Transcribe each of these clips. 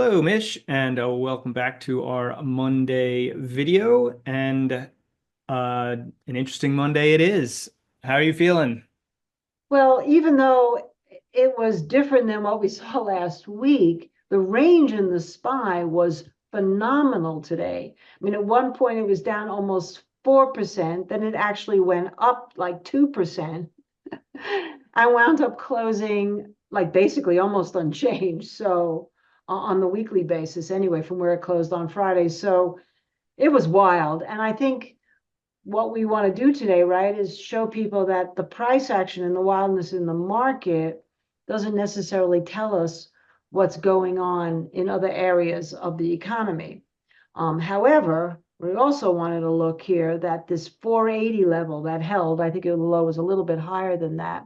Hello, Mish, and welcome back to our Monday video. And an interesting Monday it is. How are you feeling? Well, even though it was different than what we saw last week, the range in the SPY was phenomenal today. I mean, at one point it was down almost 4%, then it actually went up like 2%. I wound up closing like basically almost unchanged. So on the weekly basis, anyway, from where it closed on Friday. So it was wild. And I think what we want to do today, right, is show people that the price action and the wildness in the market doesn't necessarily tell us what's going on in other areas of the economy. However, we also wanted to look here that this 480 level that held, I think the low was a little bit higher than that,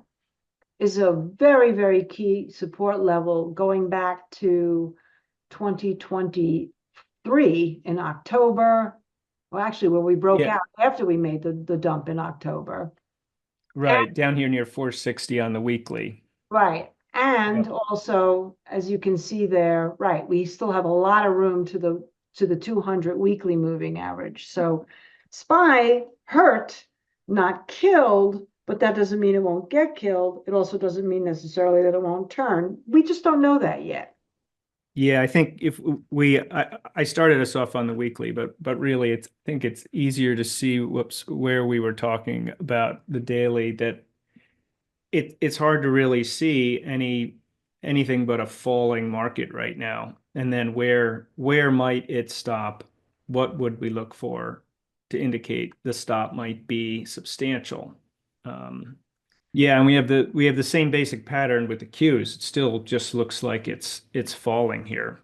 is a very, very key support level going back to 2023 in October. Well, actually, where we broke Yeah, out after we made the dump in October. And, right. Down here near 460 on the weekly. right. And Yep. also, as you can see there, right, we still have a lot of room to the 200 weekly moving average. So SPY hurt, not killed, but that doesn't mean it won't get killed. It also doesn't mean necessarily that it won't turn. We just don't know that yet. Yeah, I think if I started us off on the weekly, but really I think it's easier to see where we were talking about the daily that it's hard to really see anything but a falling market right now. And then where might it stop? What would we look for to indicate the stop might be substantial? Um, yeah, and we have the same basic pattern with the Qs. It still just looks like it's falling here.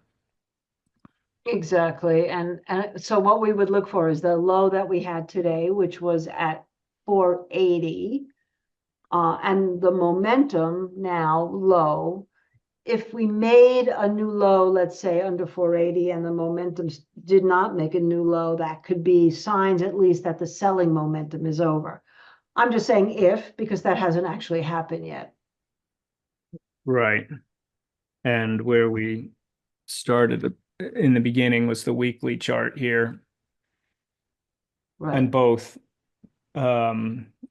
Exactly. And so what we would look for is the low that we had today, which was at 480. And the momentum now low. If we made a new low, let's say under 480, and the momentum did not make a new low, that could be signs at least that the selling momentum is over. I'm just saying if, because that hasn't actually happened yet. Right. And where we started in the beginning was the weekly chart here, and Right. both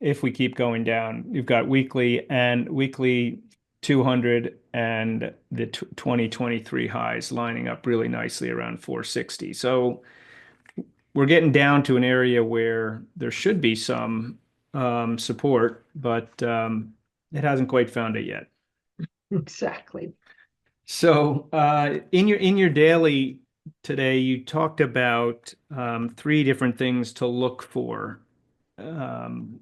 if we keep going down, you've got weekly 200 and the 2023 highs lining up really nicely around 460. So we're getting down to an area where there should be some support, but it hasn't quite found it yet. Exactly. So in your daily today, you talked about three different things to look for. Um,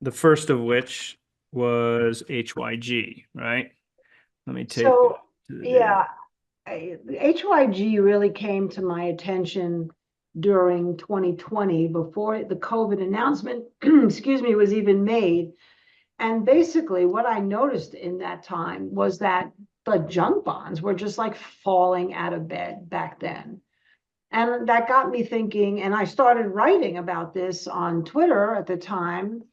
the first of which was HYG, right? Let me take So, it to the daily. yeah, HYG really came to my attention during 2020 before the COVID announcement, excuse me, was even made. And basically, what I noticed in that time was that the junk bonds were just like falling out of bed back then. And that got me thinking, and I started writing about this on Twitter at the time,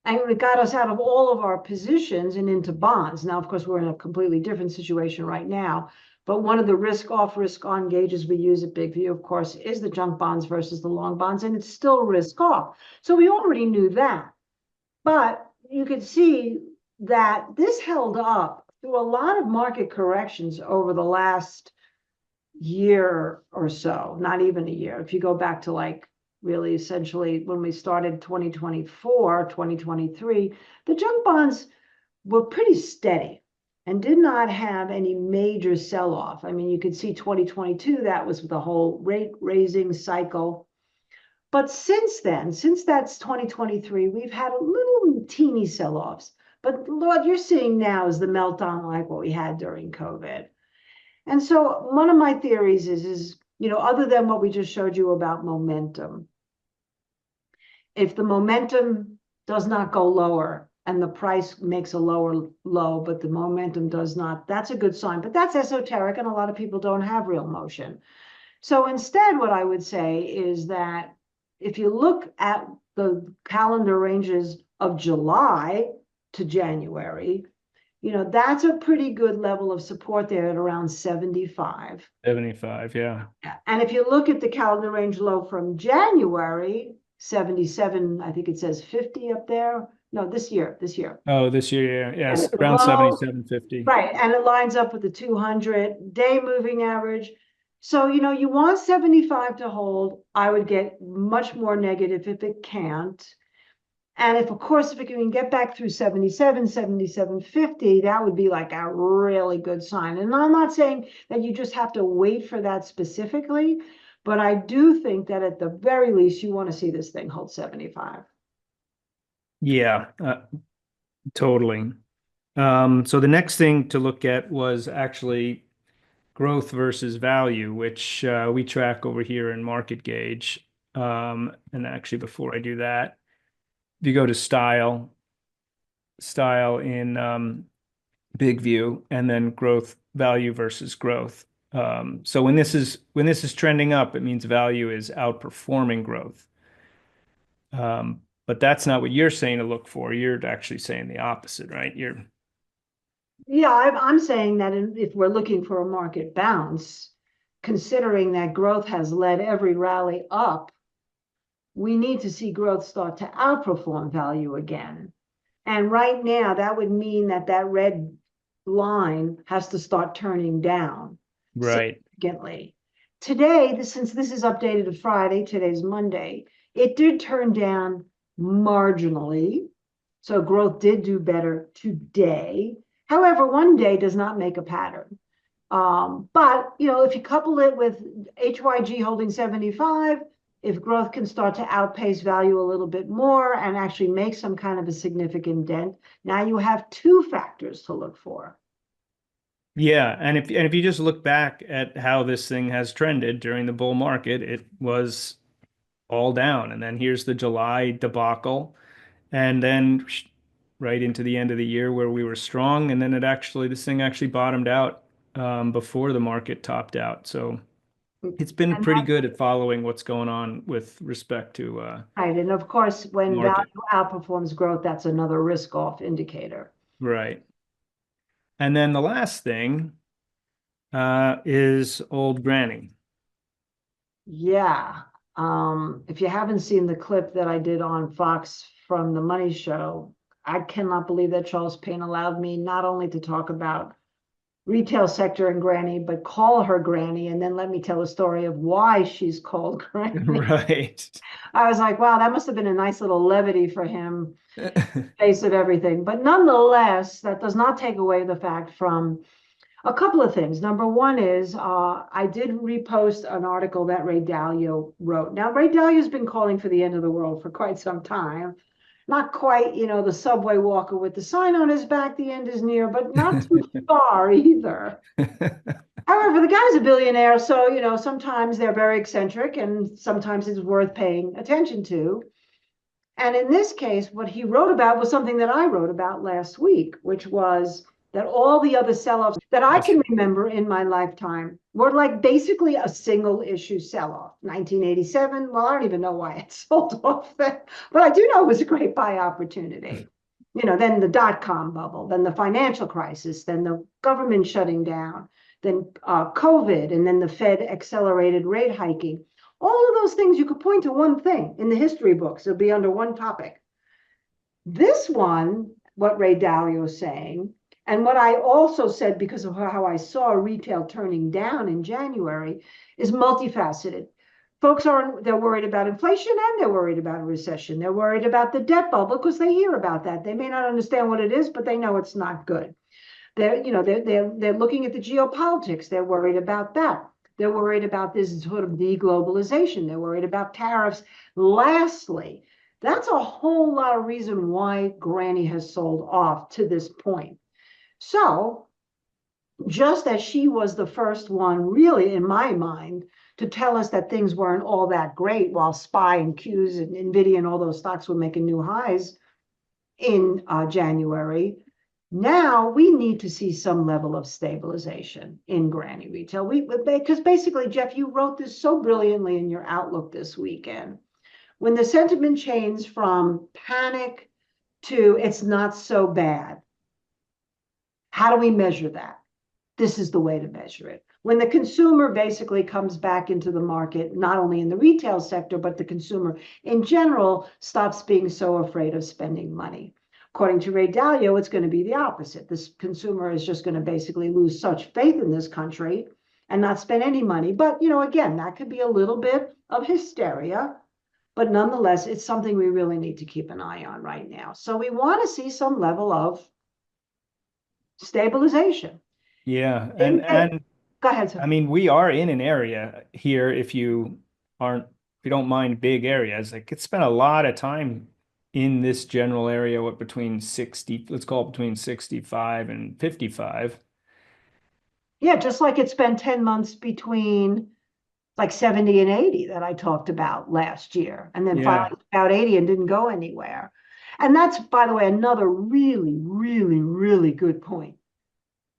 and it got us out of all of our positions and into bonds. Now, of course, we're in a completely different situation right now. But one of the risk off, risk on gauges we use at Big View, of course, is the junk bonds versus the long bonds, and it's still risk off. So we already knew that. But you could see that this held up through a lot of market corrections over the last year or so, not even a year. If you go back to like really essentially when we started 2024, 2023, the junk bonds were pretty steady and did not have any major sell off. I mean, you could see 2022, that was the whole rate raising cycle. But since then, since that's 2023, we've had a little teeny sell offs. But what you're seeing now is the meltdown like what we had during COVID. And so one of my theories is, other than what we just showed you about momentum, if the momentum does not go lower and the price makes a lower low, but the momentum does not, that's a good sign. But that's esoteric, and a lot of people don't have real motion. So instead, what I would say is that if you look at the calendar ranges of July to January, That's a pretty good level of support there at around 75. 75, yeah. And if you look at the calendar range low from January, 77, I think it says 50 up there. No, this year. Oh, this year, yeah. And Yes, it's around low, 77.50. right, and it lines up with the 200-day moving average. So, you want 75 to hold. I would get much more negative if it can't. And of course, if it can get back through 77, 77.50, that would be like a really good sign. And I'm not saying that you just have to wait for that specifically, but I do think that at the very least, you want to see this thing hold 75. Yeah, totally. So the next thing to look at was actually growth versus value, which we track over here in marketgauge. And actually, before I do that, if you go to style in big view, and then growth, value versus growth. So when this is trending up, it means value is outperforming growth. But that's not what you're saying to look for. You're actually saying the opposite, right? Yeah, I'm saying that if we're looking for a market bounce, considering that growth has led every rally up, we need to see growth start to outperform value again. And right now, that would mean that red line has to start turning down Right. significantly. Today, since this is updated to Friday, today's Monday, it did turn down marginally. So growth did do better today. However, one day does not make a pattern. But if you couple it with HYG holding 75, if growth can start to outpace value a little bit more and actually make some kind of a significant dent, now you have two factors to look for. Yeah, and if you just look back at how this thing has trended during the bull market, it was all down, and then here's the July debacle, and then right into the end of the year where we were strong, and then this thing actually bottomed out before the market topped out. So it's been And pretty good at following what's going on with respect to right. And of course, when value market. outperforms growth, that's another risk off indicator. Right. And then the last thing is old granny. Yeah. If you haven't seen the clip that I did on Fox from the Money Show, I cannot believe that Charles Payne allowed me not only to talk about retail sector and granny, but call her granny and then let me tell a story of why she's called granny. Right. I was like, wow, that must have been a nice little levity for him, face of everything. But nonetheless, that does not take away the fact from a couple of things. Number one is I did repost an article that Ray Dalio wrote. Now, Ray Dalio's been calling for the end of the world for quite some time. Not quite, the subway walker with the sign on his back, the end is near, but not too far either. However, the guy's a billionaire, so, sometimes they're very eccentric and sometimes it's worth paying attention to. And in this case, what he wrote about was something that I wrote about last week, which was that all the other sell-offs that I can remember in my lifetime were like basically a single issue sell-off. 1987, well, I don't even know why it sold off then, but I do know it was a great buy opportunity. Then the dot-com bubble, then the financial crisis, then the government shutting down, then COVID, and then the Fed accelerated rate hiking. All of those things, you could point to one thing in the history books. It'll be under one topic. This one, what Ray Dalio is saying, and what I also said because of how I saw retail turning down in January, is multifaceted. Folks they're worried about inflation and they're worried about a recession. They're worried about the debt bubble because they hear about that. They may not understand what it is, but they know it's not good. They're looking at the geopolitics. They're worried about that. They're worried about this sort of deglobalization. They're worried about tariffs. Lastly, that's a whole lot of reason why Granny has sold off to this point. So just as she was the first one, really, in my mind, to tell us that things weren't all that great while SPY and Qs and NVIDIA and all those stocks were making new highs in January, now we need to see some level of stabilization in granny retail. Because basically, Geoff, you wrote this so brilliantly in your outlook this weekend. When the sentiment changed from panic to it's not so bad, How do we measure that? This is the way to measure it. When the consumer basically comes back into the market, not only in the retail sector, but the consumer in general stops being so afraid of spending money. According to Ray Dalio, it's going to be the opposite. This consumer is just going to basically lose such faith in this country and not spend any money. But, again, that could be a little bit of hysteria, but nonetheless, it's something we really need to keep an eye on right now. So we want to see some level of stabilization. Yeah, In, and Go ahead, sir. I mean, we are in an area here, if you don't mind big areas, like it's spent a lot of time in this general area, what between 60, let's call it between 65 and 55. Yeah, just like it's been 10 months between like 70 and 80 that I talked about last year, and then Yeah, finally about 80 and didn't go anywhere. And that's, by the way, another really, really, really good point.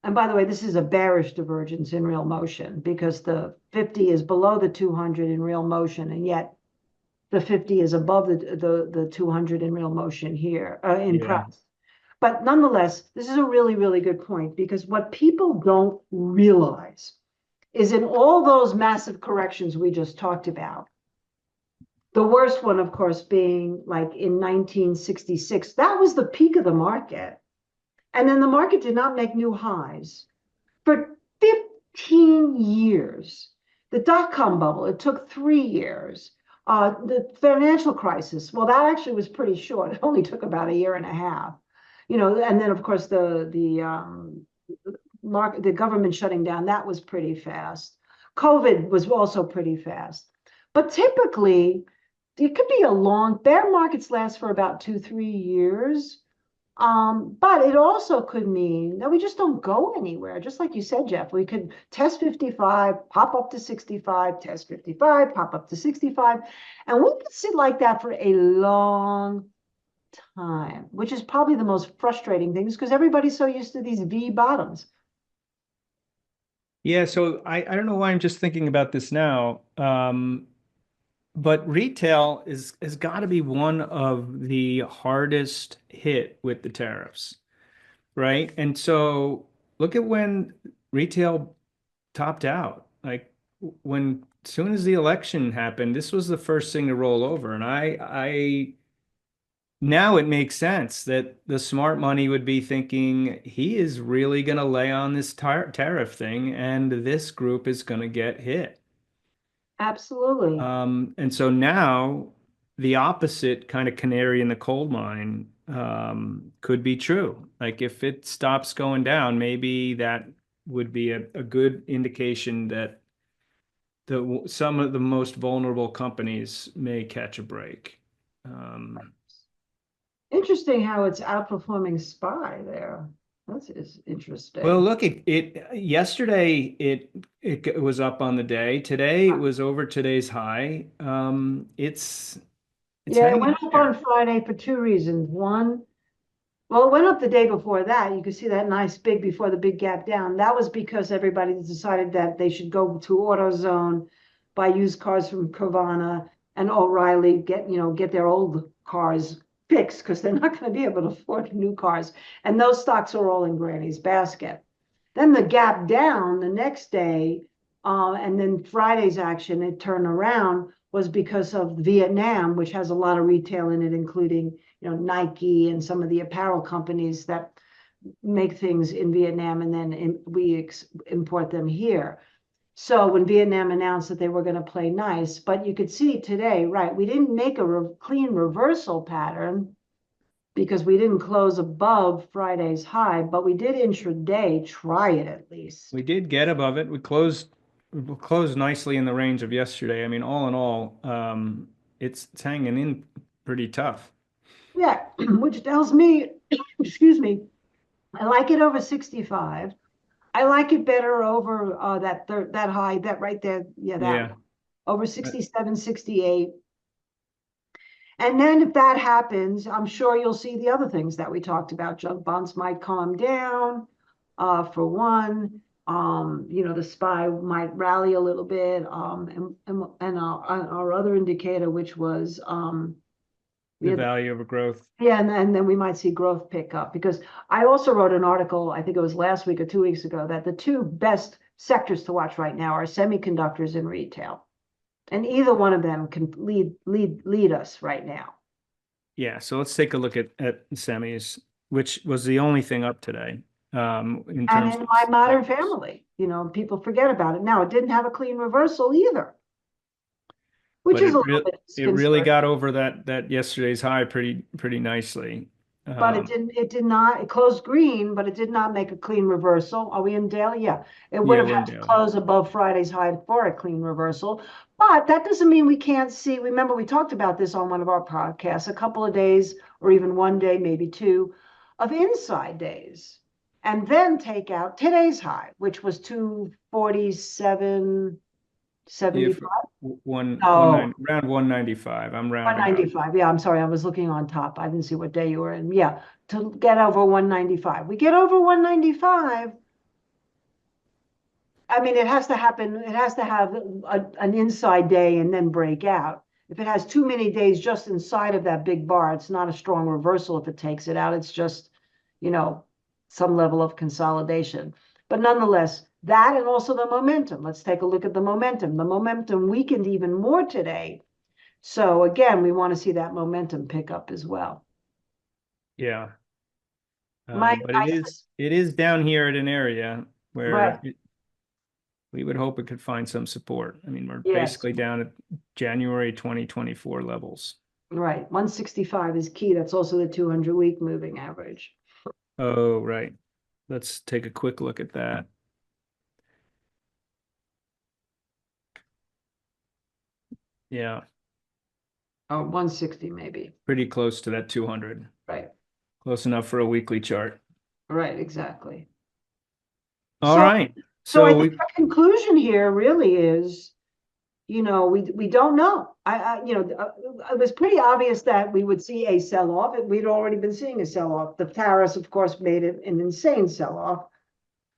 And by the way, this is a bearish divergence in real motion because the 50 is below the 200 in real motion, and yet the 50 is above the 200 in real motion here in yeah. price. But nonetheless, this is a really, really good point because what people don't realize is in all those massive corrections we just talked about, the worst one, of course, being like in 1966, that was the peak of the market. And then the market did not make new highs for 15 years. The dot-com bubble, it took 3 years. The financial crisis, well, that actually was pretty short. It only took about a year and a half. And then of course the government shutting down, that was pretty fast. COVID was also pretty fast. But typically, it could be a long, bear markets last for about 2, 3 years. But it also could mean that we just don't go anywhere. Just like you said, Geoff, we could test 55, pop up to 65, test 55, pop up to 65. And we could sit like that for a long time, which is probably the most frustrating thing, because everybody's so used to these V bottoms. Yeah, so I don't know why I'm just thinking about this now. But retail has got to be one of the hardest hit with the tariffs, right? And so look at when retail topped out. Like when as soon as the election happened, this was the first thing to roll over. And I now it makes sense that the smart money would be thinking he is really going to lay on this tariff thing, and this group is going to get hit. Absolutely. And so now the opposite kind of canary in the coal mine could be true. Like if it stops going down, maybe that would be a good indication that some of the most vulnerable companies may catch a break. Um, Interesting how it's outperforming SPY there. That is well, interesting. look, it yesterday it was up on the day. Today it was over today's high. It's Yeah, it hanging went in up on there. Friday for two reasons. One, well, it went up the day before that. You could see that nice big before the big gap down. That was because everybody decided that they should go to AutoZone, buy used cars from Carvana, and O'Reilly get their old cars fixed because they're not going to be able to afford new cars. And those stocks are all in Granny's basket. Then the gap down the next day, and then Friday's action, it turned around was because of Vietnam, which has a lot of retail in it, including Nike and some of the apparel companies that make things in Vietnam and then we import them here. So when Vietnam announced that they were going to play nice, but you could see today, right, we didn't make a clean reversal pattern because we didn't close above Friday's high, but we did intraday try it at least. We did get above it. We closed nicely in the range of yesterday. I mean, all in all, it's hanging in pretty tough. Yeah, which tells me, excuse me, I like it over 65. I like it better over that high, that right there. Yeah, that Yeah. one. Over Uh, 67, 68. And then if that happens, I'm sure you'll see the other things that we talked about. Junk bonds might calm down, for one. The SPY might rally a little bit. And our other indicator, which was the value of a growth. Yeah, and then we might see growth pick up, because I also wrote an article, I think it was last week or 2 weeks ago, that the two best sectors to watch right now are semiconductors and retail. And either one of them can lead us right now. Yeah, so let's take a look at semis, which was the only thing up today. In And terms in of my Modern stocks. Family, people forget about it. Now, it didn't have a clean reversal either, which But is a little bit it really disconcerting. got over that yesterday's high pretty nicely. But it did not, it closed green, but it did not make a clean reversal. Are we in daily? Yeah. It would Yeah, have we're in had to daily. close above Friday's high for a clean reversal. But that doesn't mean we can't see. Remember, we talked about this on one of our podcasts, a couple of days, or even one day, maybe two, of inside days. And then take out today's high, which was 247.75. Yeah, for No, around 195. I'm rounding up. 195. Yeah, I'm sorry. I was looking on top. I didn't see what day you were in. Yeah, to get over 195. We get over 195. I mean, it has to happen. It has to have an inside day and then break out. If it has too many days just inside of that big bar, it's not a strong reversal if it takes it out. It's just, you know, some level of consolidation. But nonetheless, that and also the momentum. Let's take a look at the momentum. The momentum weakened even more today. So again, we want to see that momentum pick up as well. Yeah. My, But I, it is down here at an area right, where we would hope it could find some support. I mean, we're yes, basically down at January 2024 levels. right. 165 is key. That's also the 200-week moving average. Oh, right. Let's take a quick look at that. Yeah, Oh, 160 maybe. pretty close to that 200. Right, Close enough for a weekly chart. right, exactly. All So, right. so I So think we, the conclusion here really is, we don't know. It was pretty obvious that we would see a sell-off. We'd already been seeing a sell-off. The tariffs, of course, made it an insane sell-off.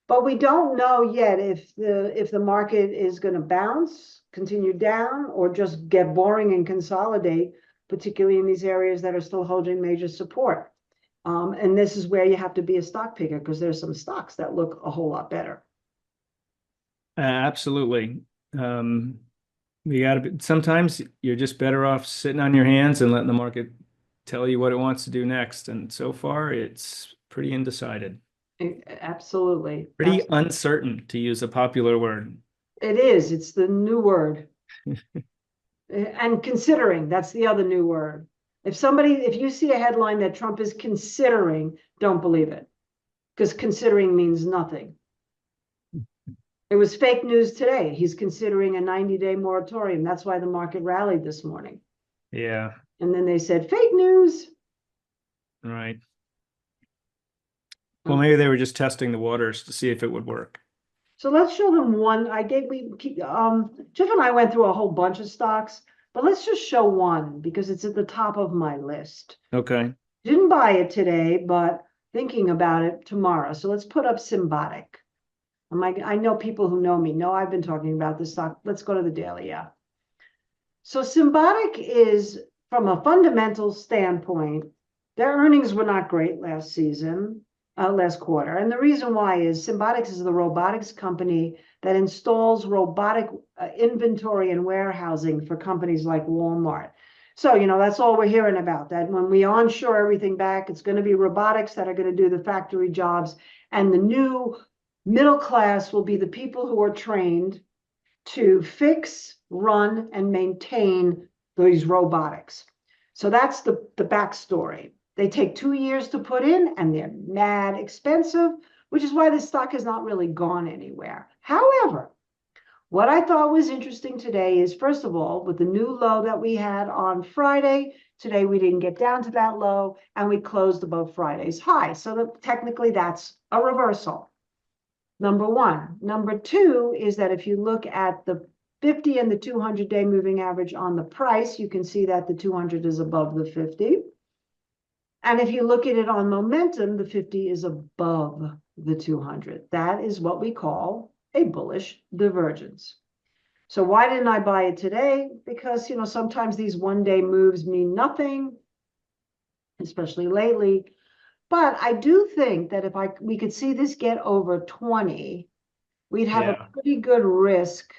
But we don't know yet if the market is going to bounce, continue down, or just get boring and consolidate, particularly in these areas that are still holding major support. And this is where you have to be a stock picker, because there's some stocks that look a whole lot better. absolutely. We got to be, sometimes you're just better off sitting on your hands and letting the market tell you what it wants to do next. And so far, it's pretty undecided, Absolutely. pretty uncertain, to use a popular word. It is. It's the new word. And considering, that's the other new word. If you see a headline that Trump is considering, don't believe it, because considering means nothing. It was fake news today. He's considering a 90-day moratorium. That's why the market rallied this morning. Yeah, And then they said fake news. right. Well, maybe they were just testing the waters to see if it would work. So let's show them one. Jeff and I went through a whole bunch of stocks, but let's just show one because it's at the top of my list. Okay. Didn't buy it today, but thinking about it tomorrow. So let's put up Symbotic. I know people who know me know I've been talking about this stock. Let's go to the daily. Yeah. So Symbotic is, from a fundamental standpoint, their earnings were not great last quarter. And the reason why is Symbotics is the robotics company that installs robotic inventory and warehousing for companies like Walmart. So, that's all we're hearing about, that when we onshore everything back, it's going to be robotics that are going to do the factory jobs. And the new middle class will be the people who are trained to fix, run, and maintain these robotics. So that's the backstory. They take 2 years to put in, and they're mad expensive, which is why this stock has not really gone anywhere. However, what I thought was interesting today is, first of all, with the new low that we had on Friday, today we didn't get down to that low, and we closed above Friday's high. So technically, that's a reversal. Number one. Number two is that if you look at the 50 and the 200-day moving average on the price, you can see that the 200 is above the 50. And if you look at it on momentum, the 50 is above the 200. That is what we call a bullish divergence. So why didn't I buy it today? Because, sometimes these one-day moves mean nothing. especially lately. But I do think that if we could see this get over 20, we'd have a Yeah. pretty good risk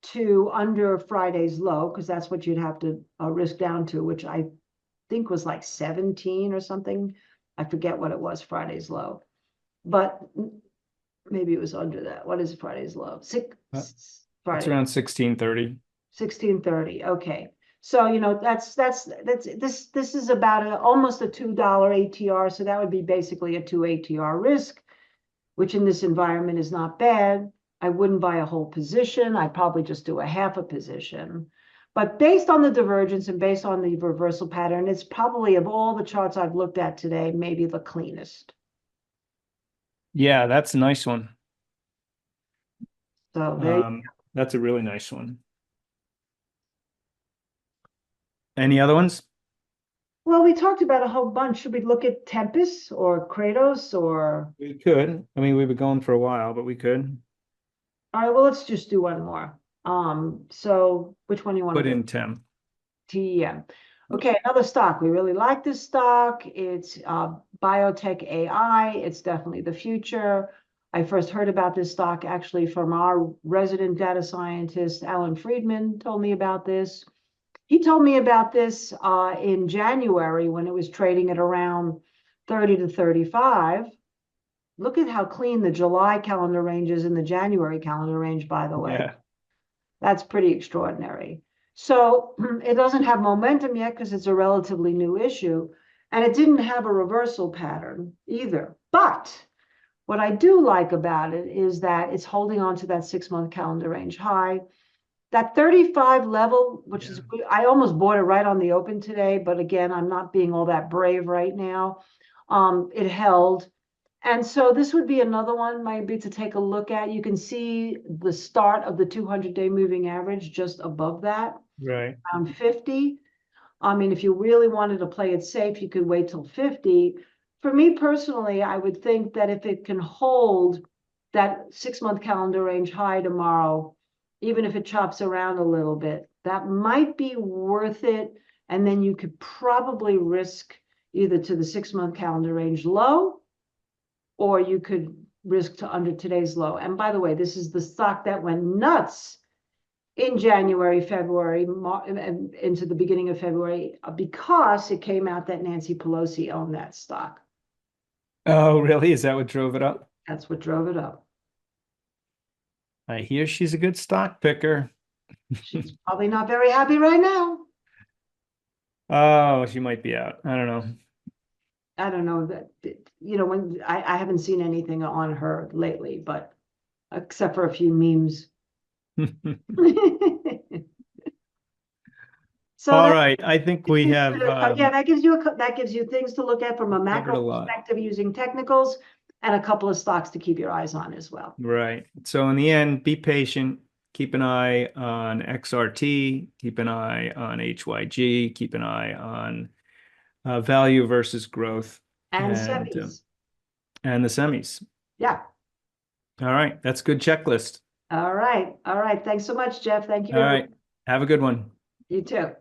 to under Friday's low, because that's what you'd have to risk down to, which I think was like 17 or something. I forget what it was, Friday's low, but maybe it was under that. What is Friday's low? It's Friday, around 1630. 1630. Okay. So, this is about almost a $2 ATR. So that would be basically a 2 ATR risk, which in this environment is not bad. I wouldn't buy a whole position. I'd probably just do a half a position. But based on the divergence and based on the reversal pattern, it's probably, of all the charts I've looked at today, maybe the cleanest. Yeah, that's a nice one. So That's a really nice one. Any other ones? well, we talked about a whole bunch. Should we look at Tempest or Kratos or? We could. I mean, we've been going for a while, but we could All right, well, let's just do one more. So which one do you want to put do? in Tem. TEM. Okay, another stock. We really like this stock. It's biotech AI. It's definitely the future. I first heard about this stock actually from our resident data scientist, Alan Friedman, told me about this. He told me about this in January when it was trading at around 30 to 35. Look at how clean the July calendar range is in the January calendar range, by the way. Yeah. That's pretty extraordinary. So it doesn't have momentum yet because it's a relatively new issue, and it didn't have a reversal pattern either. But what I do like about it is that it's holding on to that 6-month calendar range high. That 35 level, which is, I almost bought it right on the open today, but again, I'm not being all that brave right now. It held. And so this would be another one maybe to take a look at. You can see the start of the 200-day moving average just above that, Right. around 50. I mean, if you really wanted to play it safe, you could wait till 50. For me personally, I would think that if it can hold that 6-month calendar range high tomorrow, even if it chops around a little bit, that might be worth it. And then you could probably risk either to the 6-month calendar range low, or you could risk to under today's low. And by the way, this is the stock that went nuts in January, February, and into the beginning of February, because it came out that Nancy Pelosi owned that stock. Oh, really? Is that what drove it up? That's what drove it up. I hear she's a good stock picker. She's probably not very happy right now. Oh, she might be out. I don't know. I don't know that, when I haven't seen anything on her lately, but except for a few memes. So All right. I think we have again, that gives you things to look at from a covered a macro lot. perspective using technicals, and a couple of stocks to keep your eyes on as well. Right. So in the end, be patient. Keep an eye on XRT. Keep an eye on HYG. Keep an eye on value versus growth And and semis. and the semis. Yeah. All right. That's a good checklist. All right. All right. Thanks so much, Jeff. Thank you. All right. Have a good one. You too.